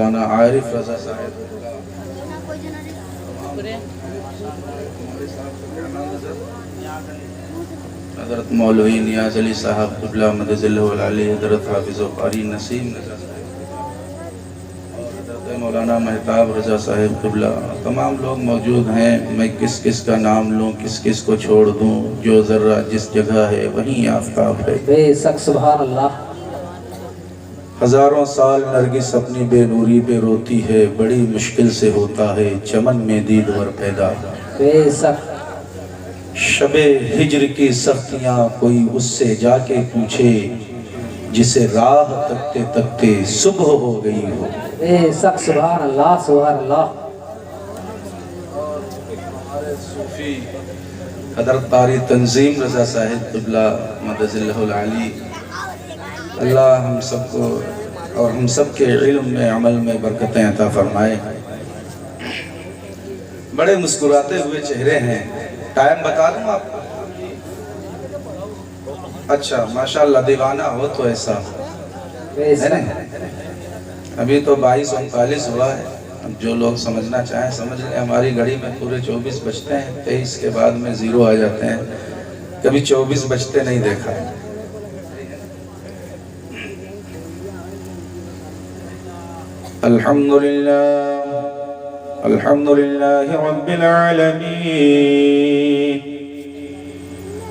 مولانا عارف رضا صاحب، حضرت مولوی نیاز علی صاحب قبلہ مدد اللہ علی، حضرت حافظ و قاری نسیم رضا صاحب، اور حضرت مولانا مہتاب رضا صاحب قبلہ، تمام لوگ موجود ہیں۔ میں کس کس کا نام لوں، کس کس کو چھوڑ دوں؟ جو ذرہ جس جگہ ہے وہیں آفتاب ہے۔ بے شک سبحان اللہ۔ ہزاروں سال نرگس اپنی بے نوری پہ روتی ہے، بڑی مشکل سے ہوتا ہے چمن میں دیدور پیدا۔ بے شک شب ہجر کی سختیاں کوئی اس سے جا کے پوچھے، جسے راہ تکتے تکتے صبح ہو گئی ہو۔ بے شک سبحان اللہ سبحان اللہ۔ ہمارے صوفی حضرت قاری تنظیم رضا صاحب قبلہ مدد اللہ علی، اللہ ہم سب کو اور ہم سب کے علم میں عمل میں برکتیں عطا فرمائے۔ بڑے مسکراتے ہوئے چہرے ہیں۔ ٹائم بتا دوں آپ کو؟ اچھا ماشاءاللہ، دیوانہ ہو تو ایسا بے ہے شک نا؟ ابھی تو 22:39 ہوا ہے۔ اب جو لوگ سمجھنا چاہیں سمجھ لیں۔ ہماری گھڑی میں پورے 24 بجتے ہیں، 23 کے بعد میں 0 آ جاتے ہیں، کبھی 24 بجتے نہیں دیکھا۔ الحمدللہ رب العالمین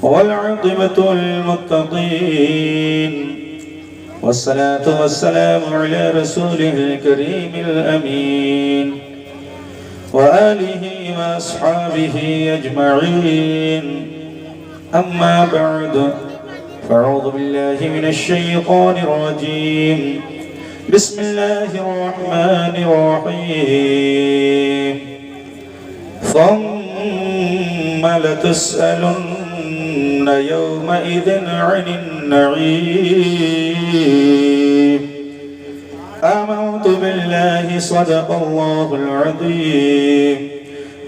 والعاقبۃ للمتقین والصلاة والسلام على رسوله الكريم الأمين وآله وأصحابه أجمعين، أما بعد فأعوذ بالله من الشيطان الرجيم، بسم الله الرحمن الرحيم، ثم لتسألن يومئذ عن النعيم، آمنت بالله صدق الله العظيم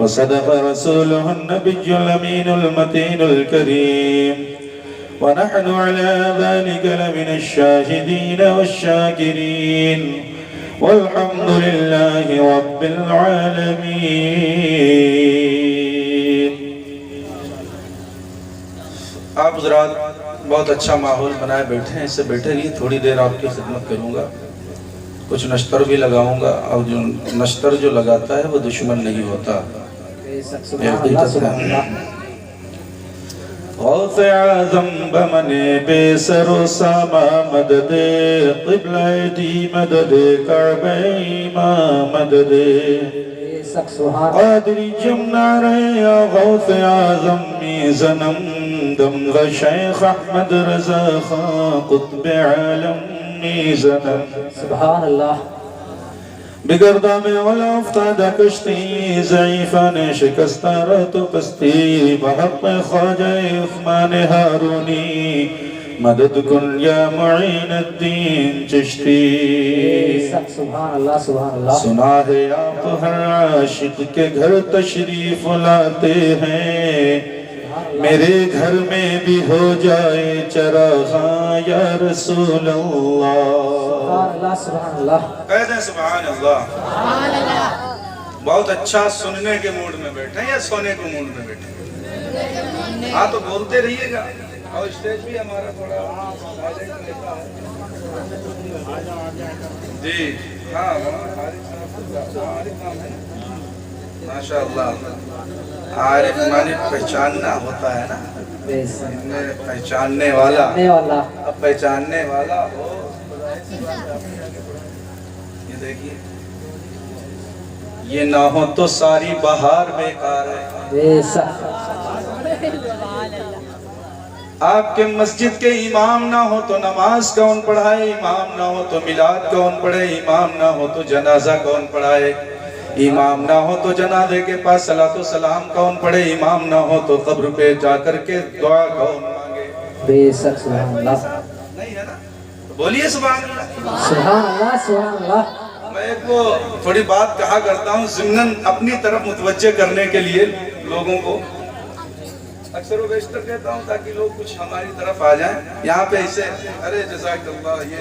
وصدق رسوله النبي الأمين المتين الكريم، ونحن على ذلك لمن الشاهدين والشاكرين، والحمد لله رب العالمين۔ آپ حضرات بہت اچھا ماحول بنائے بیٹھے ہیں، اس سے بیٹھے رہیے، تھوڑی دیر آپ کی خدمت کروں گا، کچھ نشتر بھی لگاؤں گا، اور جو نشتر جو لگاتا ہے وہ دشمن نہیں ہوتا۔ بے شک سبحان اللہ سبحان اللہ۔ غوث اعظم بمن بے سر و ساما مدد، قبلہ دی مدد، کعبہ امام مدد، بے شک سبحان اللہ۔ قادری جمنا رہے یا غوث اعظم میزنم، دم و شیخ احمد رضا خان قطب عالم میزنم، سبحان اللہ۔ بگردہ میں اولا افتادہ کشتی، ضعیفان شکستہ رات و پستی، بحق خواجہ عثمان ہارونی، مدد کن یا معین الدین چشتی۔ بے شک سبحان اللہ سبحان اللہ۔ سنا ہے آپ ہر عاشق کے گھر تشریف لاتے ہیں، میرے گھر میں بھی ہو جائے چراغاں یا رسول اللہ۔ سبحان اللہ سبحان اللہ۔ کہہ دیں سبحان اللہ۔ بہت اچھا سننے کے موڈ میں بیٹھے یا سونے کے موڈ میں بیٹھے؟ ہاں تو بولتے رہیے گا، اور اسٹیج بھی ہمارا تھوڑا جی ہاں ماشاءاللہ۔ عارف معنی پہچاننا ہوتا ہے نا، بے شک پہچاننے والا، اب پہچاننے والا ہو۔ یہ دیکھیے، یہ نہ ہو تو ساری بہار بیکار ہے۔ بے شک آپ کے مسجد کے امام نہ ہو تو نماز کون پڑھائے، امام نہ ہو تو میلاد کون پڑھے، امام نہ ہو تو جنازہ کون پڑھائے، امام نہ ہو تو جنازے کے پاس صلاۃ و سلام کون پڑھے، امام نہ ہو تو قبر پہ جا کر کے دعا کون مانگے۔ بے شک سبحان اللہ۔ نہیں ہے نا؟ بولیے سبحان اللہ۔ سبحان اللہ سبحان اللہ۔ میں ایک وہ تھوڑی بات کہا کرتا ہوں ضمناً اپنی طرف متوجہ کرنے کے لیے لوگوں کو، اکثر و بیشتر کہتا ہوں تاکہ لوگ کچھ ہماری طرف آ جائیں۔ یہاں پہ اسے ارے جزاک اللہ، یہ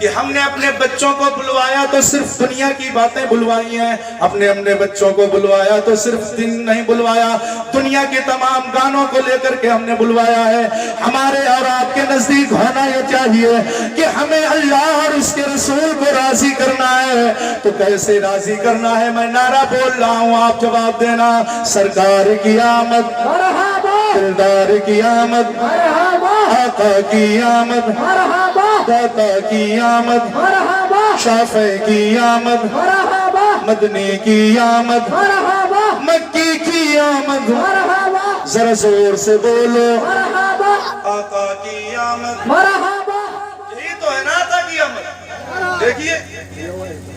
کہ ہم نے اپنے بچوں کو بلوایا تو صرف دنیا کی باتیں بلوائی ہیں، اپنے بچوں کو بلوایا تو صرف دن نہیں بلوایا، دنیا کے تمام گانوں کو لے کر کے ہم نے بلوایا ہے۔ ہمارے اور آپ کے نزدیک ہونا یہ چاہیے کہ ہمیں اللہ اور اس کے رسول کو راضی کرنا ہے، تو کیسے راضی کرنا ہے؟ میں نعرہ بول رہا ہوں، آپ جواب دینا۔ سرکار کی آمد، مرحبا دلدار کی آمد، مرحبا آقا کی آمد، مرحبا داتا کی آمد، مرحبا شافع کی آمد، مرحبا مدنی کی آمد، مرحبا مکی کی آمد، مرحبا ذرا زور سے بولو، مرحبا آقا کی آمد۔ مرحبا یہی تو ہے نا آقا کی آمد۔ دیکھیے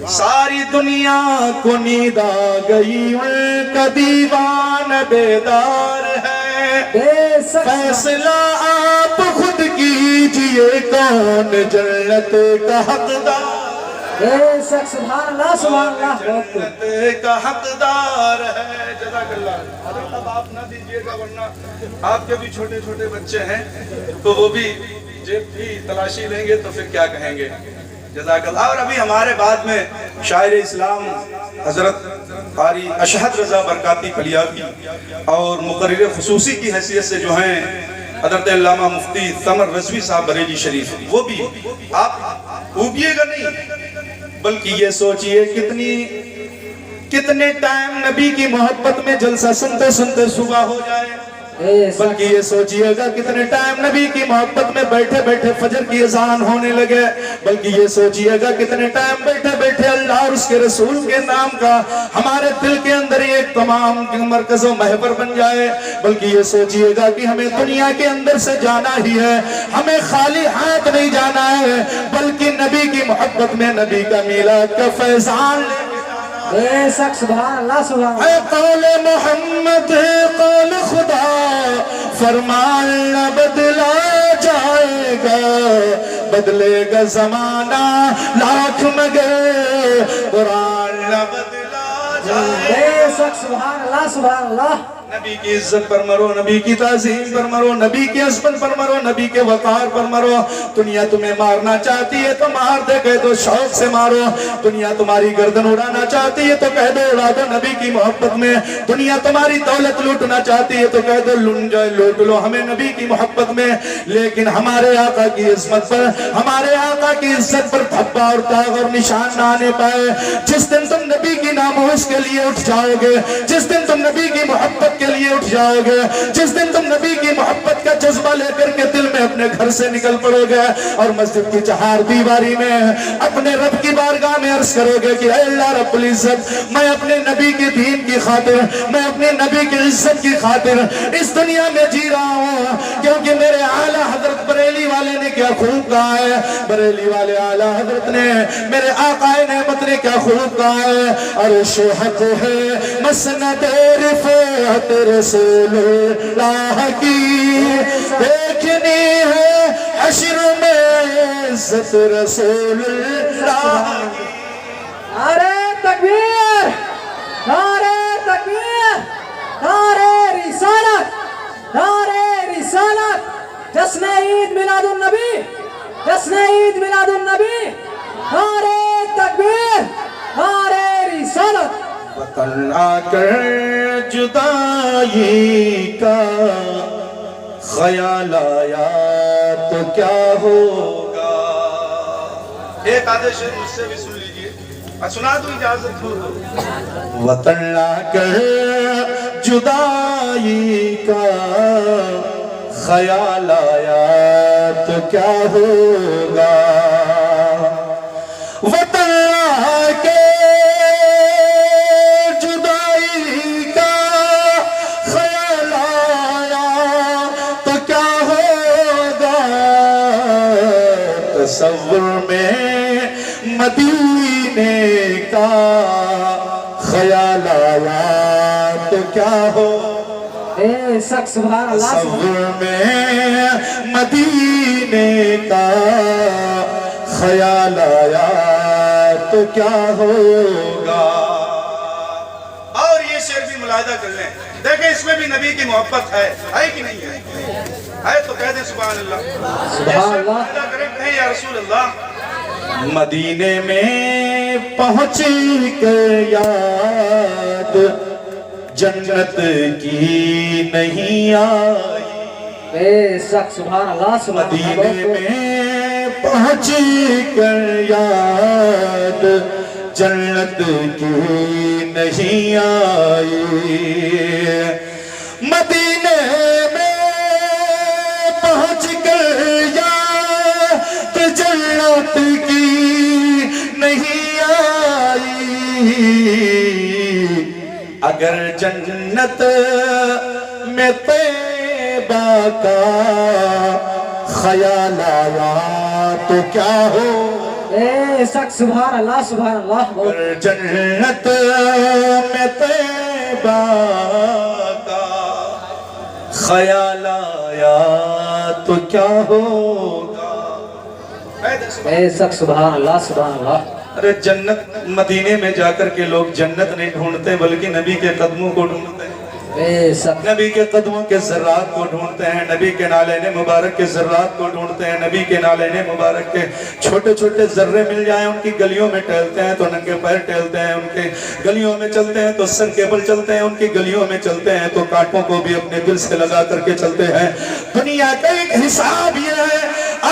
ساری دنیا کو نیند آ گئی، ان کا دیوان بیدار ہے، بے شک فیصلہ آپ خود کیجئے، کون جنت کا حقدار، بے شک سبحان اللہ سبحان اللہ بہت خوب۔ جنت کا حقدار ہے۔ جزاک اللہ۔ اب آپ نہ دیجئے گا ورنہ آپ کے بھی چھوٹے چھوٹے بچے ہیں تو وہ بھی جیب بھی تلاشی لیں گے تو پھر کیا کہیں گے۔ جزاک اللہ۔ اور ابھی ہمارے بعد میں شاعر اسلام حضرت قاری اشہد رضا برکاتی پلیاوی اور مقرر خصوصی کی حیثیت سے جو ہیں حضرت علامہ مفتی ثمر رضوی صاحب بریلی شریف، وہ بھی آپ اوبیے گا نہیں بلکہ یہ سوچئے کتنے ٹائم نبی کی محبت میں جلسہ سنتے سنتے صبح ہو جائے، بے شک بلکہ یہ سوچئے گا کتنے ٹائم نبی کی محبت میں بیٹھے بیٹھے فجر کی اذان ہونے لگے، بلکہ یہ سوچئے گا کتنے ٹائم بیٹھے بیٹھے اللہ اور اس کے رسول کے نام کا ہمارے دل کے اندر ایک تمام مرکز و محور بن جائے، بلکہ یہ سوچئے گا کہ ہمیں دنیا کے اندر سے جانا ہی ہے، ہمیں خالی ہاتھ نہیں جانا ہے بلکہ نبی کی محبت میں نبی کا میلاد کا فیضان لے۔ بے شک سبحان اللہ سبحان اے اللہ قول محمد ہے قول خدا، فرمان نہ بدلا جائے گا، بدلے گا زمانہ لاکھ مگر، قرآن نہ بدلا جائے گا۔ بے شک سبحان اللہ سبحان اللہ۔ نبی کی عزت پر مرو، نبی کی تعظیم پر مرو، نبی کی عظمت پر مرو، نبی کے وقار پر مرو۔ دنیا تمہیں مارنا چاہتی ہے تو مار دے، کہہ دو شوق سے مارو۔ دنیا تمہاری گردن اڑانا چاہتی ہے تو کہہ دو اڑا دو نبی کی محبت میں۔ دنیا تمہاری دولت لوٹنا چاہتی ہے تو کہہ دو لوٹ لو ہمیں نبی کی محبت میں۔ لیکن ہمارے آقا کی عظمت پر، ہمارے آقا کی عزت پر دھبا اور داغ اور نشان نہ آنے پائے۔ جس دن تم نبی کی ناموس کے لیے اٹھ جاؤ گے، جس دن تم نبی کی محبت کے لیے اٹھ جاؤ گے، جس دن تم نبی کی محبت کا جذبہ لے کر کے دل میں اپنے گھر سے نکل پڑو گے اور مسجد کی چہار دیواری میں اپنے رب کی بارگاہ میں عرض کرو گے کہ اے اللہ رب العزت، میں اپنے نبی کی دین کی خاطر، میں اپنے نبی کی عزت کی خاطر اس دنیا میں جی رہا ہوں، کیونکہ میرے اعلیٰ حضرت بریلی والے نے کیا خوب کہا ہے، بریلی والے اعلیٰ حضرت نے، میرے آقا نعمت نے کیا خوب کہا ہے، عرش حق ہے مسند رفعت رسول اللہ کی، دیکھنی ہے حشر میں عزت رسول اللہ کی۔ نعرہ تکبیر، نعرہ تکبیر، نعرہ رسالت، نعرہ رسالت، جشن عید میلاد النبی، جشن عید میلاد النبی، نعرہ تکبیر، نعرہ رسالت۔ وطن آ کر جدائی کا خیال آیا تو کیا ہوگا۔ ایک آدھے شعر مجھ سے بھی سن لیجئے، میں سنا دوں اجازت ہو تو۔ وطن آ کر جدائی کا خیال آیا تو کیا ہوگا، وطن آ کے تصور میں مدینے کا خیال آیا تو کیا ہو، بے شک سبحان اللہ سبحان تصور میں مدینے کا خیال آیا تو کیا ہوگا۔ اور یہ شعر بھی ملاحظہ کر لیں، دیکھیں اس میں بھی نبی کی محبت ہے کہ نہیں ہے تو کہہ دیں سبحان اللہ، سبحان اللہ۔ کریں کہیں یا رسول اللہ، مدینے میں پہنچ کر یاد جنت کی نہیں آئی، بے شک سبحان اللہ سبحان مدینے اللہ میں پہنچ کر یاد جنت کی نہیں آئی، مدینے میں پہنچ کر یاد جنت کی نہیں آئی، اگر جنت میں طیبہ کا خیال آیا تو کیا ہو، بے شک سبحان اللہ سبحان اللہ اگر جنت میں طیبہ کا خیال آیا تو کیا ہوگا، بے شک سبحان اللہ سبحان اللہ ارے جنت مدینے میں جا کر کے لوگ جنت نہیں ڈھونڈتے بلکہ نبی کے قدموں کو ڈھونڈتے ہیں، بے شک نبی کے قدموں کے ذرات کو ڈھونڈتے ہیں، نبی کے نالین مبارک کے ذرات کو ڈھونڈتے ہیں، نبی کے نالین مبارک کے چھوٹے چھوٹے ذرے مل جائیں، ان کی گلیوں میں ٹہلتے ہیں تو ننگے پیر ٹہلتے ہیں، ان کے گلیوں میں چلتے ہیں تو سر کیبل چلتے ہیں، ان کی گلیوں میں چلتے ہیں تو کانٹوں کو بھی اپنے دل سے لگا کر کے چلتے ہیں۔ دنیا کا ایک حساب یہ ہے،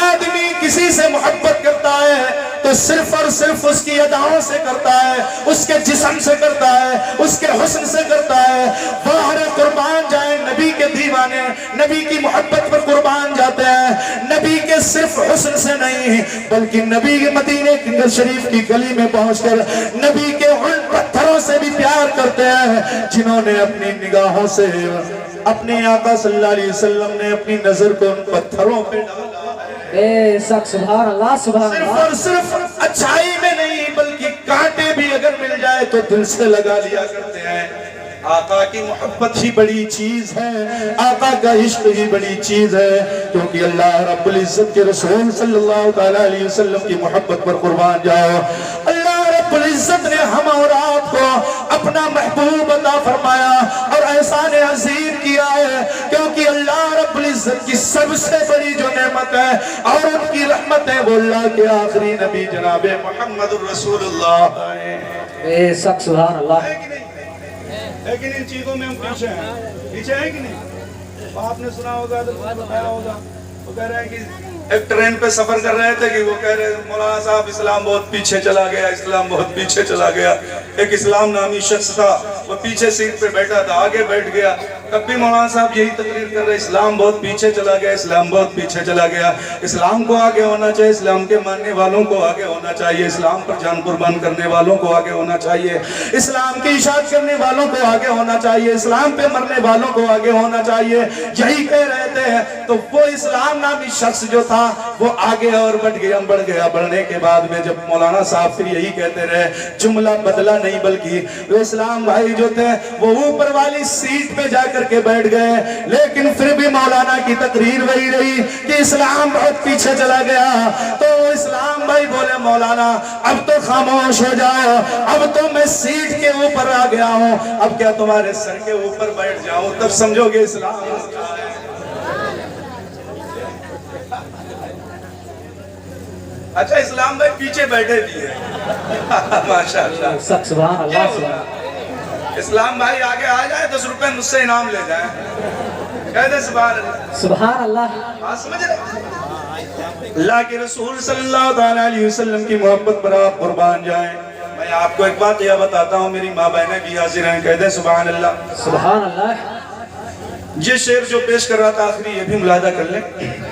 آدمی کسی سے محبت کرتا ہے تو صرف اور صرف اس کی اداؤں سے کرتا ہے، اس کے جسم سے کرتا ہے، اس کے حسن سے کرتا ہے، باہر قربان جائیں نبی کے دیوانے نبی کی محبت پر قربان جاتے ہیں، نبی کے صرف حسن سے نہیں بلکہ نبی کے مدینے شریف کی گلی میں پہنچ کر نبی کے ان پتھروں سے بھی پیار کرتے ہیں جنہوں نے اپنی نگاہوں سے اپنے آقا صلی اللہ علیہ وسلم نے اپنی نظر کو ان پتھروں پہ ڈالا، بے شک سبحان اللہ سبحان صرف اللہ اور صرف اچھائی میں نہیں بلکہ کانٹے بھی اگر مل جائے تو دل سے لگا لیا کرتے ہیں۔ آقا کی محبت ہی بڑی چیز ہے، آقا کا عشق ہی بڑی چیز ہے، کیونکہ اللہ رب العزت کے رسول صلی اللہ علیہ وسلم کی محبت پر قربان جاؤ، اللہ رب العزت نے ہم اور آپ کو اپنا محبوب عطا فرمایا اور احسان عظیم کیا ہے، کیونکہ اللہ رب العزت کی سب سے بڑی جو نعمت ہے اور ان کی رحمت ہے وہ اللہ کے آخری نبی جناب محمد الرسول اللہ ہے۔ بے شک سبحان اللہ ہے کہ نہیں؟ ہے کہ نہیں؟ چیزوں میں ہم پیچھے ہیں، پیچھے ہیں کہ نہیں؟ آپ نے سنا ہوگا تو بتایا ہوگا، وہ کہہ رہے ہیں کہ ایک ٹرین پہ سفر کر رہے تھے کہ وہ کہہ رہے مولانا صاحب اسلام بہت پیچھے چلا گیا، اسلام بہت پیچھے چلا گیا۔ ایک اسلام نامی شخص تھا، وہ پیچھے سیٹ پہ بیٹھا تھا، آگے بیٹھ گیا، تب بھی مولانا صاحب یہی تقریر کر رہے اسلام بہت پیچھے چلا گیا، اسلام بہت پیچھے چلا گیا، اسلام کو آگے ہونا چاہیے، اسلام کے ماننے والوں کو آگے ہونا چاہیے، اسلام پر جان قربان کرنے والوں کو آگے ہونا چاہیے، اسلام کی اشاعت کرنے والوں کو آگے ہونا چاہیے، اسلام پہ مرنے والوں کو آگے ہونا چاہیے، یہی کہہ رہے تھے۔ تو وہ اسلام نامی شخص جو تھا وہ آگے اور بڑھ گیا، بڑھنے کے بعد میں جب مولانا صاحب پھر یہی کہتے رہے، جملہ بدلا نہیں بلکہ وہ اسلام بھائی جو تھے وہ اوپر والی سیٹ پہ جا کر کے بیٹھ گئے، لیکن پھر بھی مولانا کی تقریر وہی رہی کہ اسلام بہت پیچھے چلا گیا۔ تو اسلام بھائی بولے مولانا اب تو خاموش ہو جاؤ، اب تو میں سیٹ کے اوپر آ گیا ہوں، اب کیا تمہارے سر کے اوپر بیٹھ جاؤں تب سمجھو گے اسلام۔ اچھا اسلام بھائی پیچھے بیٹھے بھی ہیں، ماشاءاللہ، سبحان اللہ سبحان اللہ اسلام بھائی آگے آ جائے 10 روپے مجھ سے انعام لے جائیں، کہہ دے سبحان اللہ، سبحان اللہ بات سمجھ رہے؟ اللہ کے رسول صلی اللہ علیہ وسلم کی محبت پر آپ قربان جائیں۔ میں آپ کو ایک بات یہ بتاتا ہوں، میری ماں بہنیں بھی حاضر ہیں، کہہ دے سبحان اللہ۔ سبحان اللہ یہ شعر جو پیش کر رہا تھا آخری یہ بھی ملاحظہ کر لیں،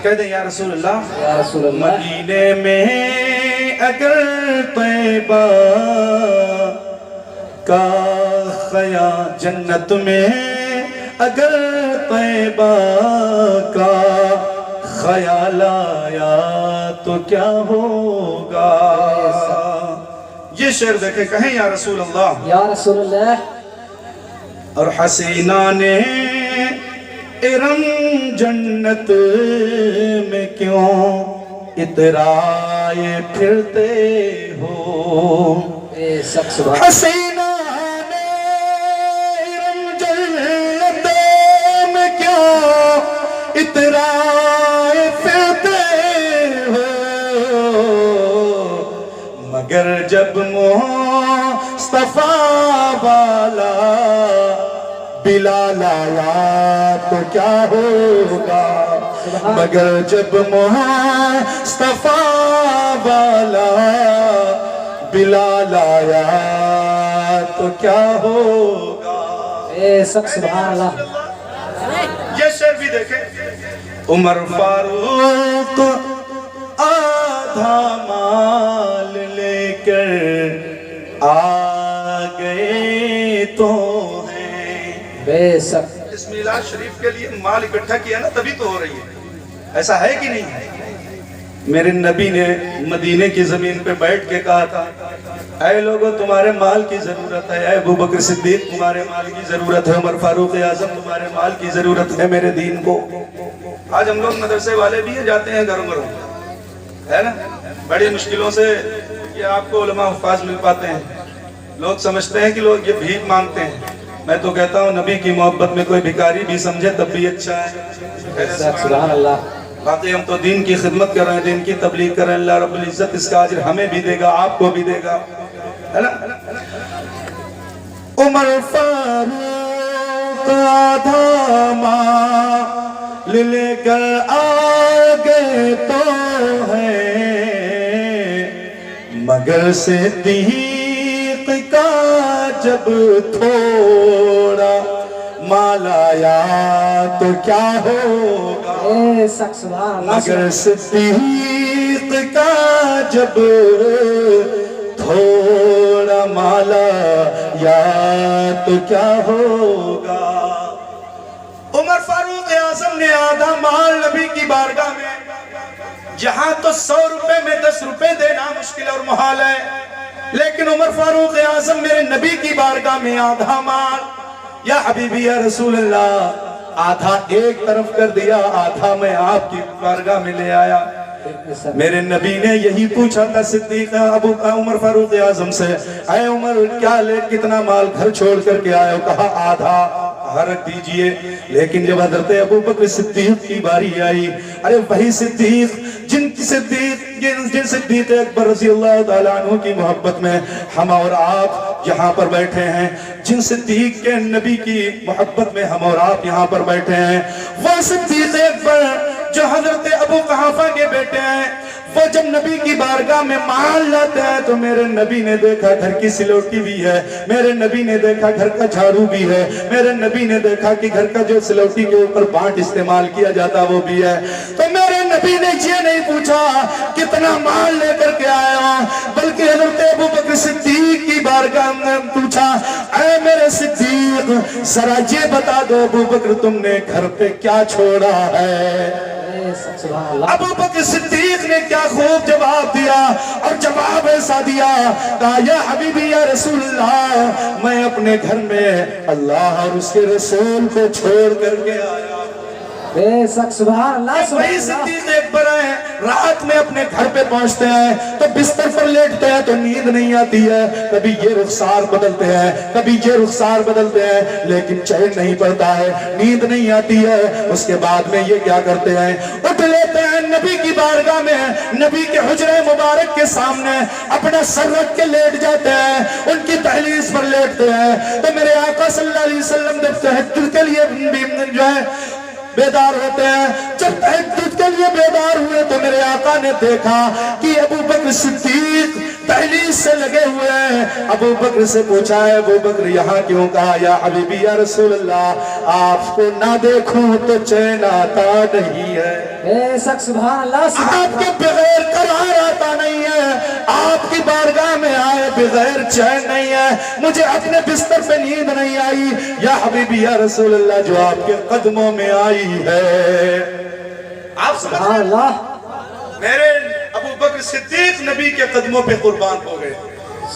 کہہ دیں یا رسول اللہ، یا رسول اللہ مدینے میں اگر طیبہ کا خیال، جنت میں اگر طیبہ کا خیال آیا تو کیا ہوگا۔ یہ شعر دیکھیں، کہیں یا رسول اللہ، یا رسول اللہ اور حسینہ نے ارم جنت میں کیوں اترائے پھرتے ہو، بے شک سبحان حسینہ نے ارم جنت میں کیوں اترائے پھرتے ہو، مگر جب مصطفیٰ والا بلال آیا تو کیا ہوگا، مگر جب مصطفیٰ والا بلال آیا تو کیا ہوگا۔ بے شک سبحان اللہ۔ یہ شعر بھی دیکھیں، عمر فاروق آدھا مال لے کر آ گئے تو ہیں۔ بے شک اس میلاد شریف کے لیے مال اکٹھا کیا نا، تبھی تو ہو رہی ہے، ایسا ہے کہ نہیں؟ میرے نبی نے مدینے کی زمین پہ بیٹھ کے کہا تھا، اے لوگوں تمہارے مال کی ضرورت ہے، اے ابو بکر صدیق تمہارے مال کی ضرورت ہے، عمر فاروق اعظم تمہارے مال کی ضرورت ہے میرے دین کو۔ آج ہم لوگ مدرسے والے بھی جاتے ہیں گھروں گھروں، ہے نا، بڑی مشکلوں سے یہ آپ کو علماء حفاظ مل پاتے ہیں۔ لوگ سمجھتے ہیں کہ لوگ یہ بھیک مانگتے ہیں، میں تو کہتا ہوں نبی کی محبت میں کوئی بھکاری بھی سمجھے تب بھی اچھا ہے۔ سبحان اللہ۔ باقی ہم تو دین کی خدمت کر رہے ہیں، دین کی تبلیغ کر رہے ہیں، اللہ رب العزت اس کا اجر ہمیں بھی دے گا، آپ کو بھی دے گا، ہے نا۔ عمر فاروق آدھا مال لے کر آگے تو ہے، مگر صدیق کا جب تھوڑا مال آیا تو کیا ہوگا، بے شک سبحان اللہ۔ مگر صدیق کا جب تھوڑا مال آیا تو کیا ہوگا۔ عمر فاروق اعظم نے آدھا مال نبی کی بارگاہ میں، جہاں تو 100 روپے میں 10 روپے دینا مشکل اور محال ہے، لیکن عمر فاروق اعظم میرے نبی کی بارگاہ میں آدھا مال، یا حبیبی یا رسول اللہ، آدھا ایک طرف کر دیا، آدھا میں آپ کی بارگاہ میں لے آیا۔ میرے نبی نے یہی پوچھا تھا صدیق عمر فاروق اعظم سے، اے عمر کیا لے کتنا مال گھر چھوڑ کر کے آئے ہو؟ کہا آدھا رکھ دیجئے۔ لیکن جب حضرت ابو بکر صدیق کی باری آئی، ارے وہی صدیق جن صدیق اکبر رضی اللہ تعالیٰ عنہ کی محبت میں ہم اور آپ یہاں پر بیٹھے ہیں، جن صدیق کے نبی کی محبت میں ہم اور آپ یہاں پر بیٹھے ہیں، وہ صدیق اکبر جو حضرت ابو قحافہ کے بیٹے ہیں، وہ جب نبی کی بارگاہ میں مال لاتے ہیں تو میرے نبی نے دیکھا گھر کی سلوٹی بھی ہے، میرے نبی نے دیکھا گھر کا جھاڑو بھی ہے، میرے نبی نے دیکھا کہ گھر کا جو سلوٹی کے اوپر بانٹ استعمال کیا جاتا وہ بھی ہے، تو میرے نبی نے یہ نہیں پوچھا کتنا مال لے کر کے آئے ہو، بلکہ حضرت ابو بکر صدیق کی بارگاہ میں پوچھا، اے میرے صدیق ذرا یہ بتا دو ابو بکر تم نے گھر پہ کیا چھوڑا ہے؟ ابو بکر صدیق نے کیا خوب جواب دیا، اور جواب ایسا دیا، کہا یا حبیبی یا رسول اللہ، میں اپنے گھر میں اللہ اور اس کے رسول کو چھوڑ کر کے آیا۔ بے شک سبحان اللہ سبحان وہی اللہ۔ صدیق اکبر ہیں، رات میں اپنے گھر پہ پہنچتے ہیں تو بستر پر لیٹتے ہیں تو نیند نہیں آتی ہے، کبھی یہ رخسار بدلتے ہیں کبھی یہ رخسار بدلتے ہیں، لیکن چین نہیں پڑتا ہے، نیند نہیں آتی ہے۔ اس کے بعد میں یہ کیا کرتے ہیں، اٹھ لیتے ہیں نبی کی بارگاہ میں، نبی کے حجرے مبارک کے سامنے اپنا سر رکھ کے لیٹ جاتے ہیں، ان کی دہلیز پر لیٹتے ہیں، تو میرے آقا صلی اللہ علیہ وسلم جب تہجد کے لیے جو ہے بیدار ہوتے ہیں، جب تہجد کے لیے بیدار ہوئے تو میرے آقا نے دیکھا کہ ابو بکر صدیق دہلیز سے لگے ہوئے ہیں۔ ابو بکر سے پوچھا ہے ابو بکر یہاں کیوں؟ کہا یا حبیبی یا رسول اللہ، آپ کو نہ دیکھوں تو چین آتا نہیں ہے، بے شک سبحان اللہ سبحان آپ کے بغیر قرار آتا نہیں ہے، آپ کی بارگاہ میں آئے بغیر چین نہیں ہے، مجھے اپنے بستر پہ نیند نہیں آئی یا حبیبی یا رسول اللہ جو آپ کے قدموں میں آئی ہے۔ آپ سبحان اللہ میرے ابو بکر صدیق نبی کے قدموں پہ قربان ہو گئے،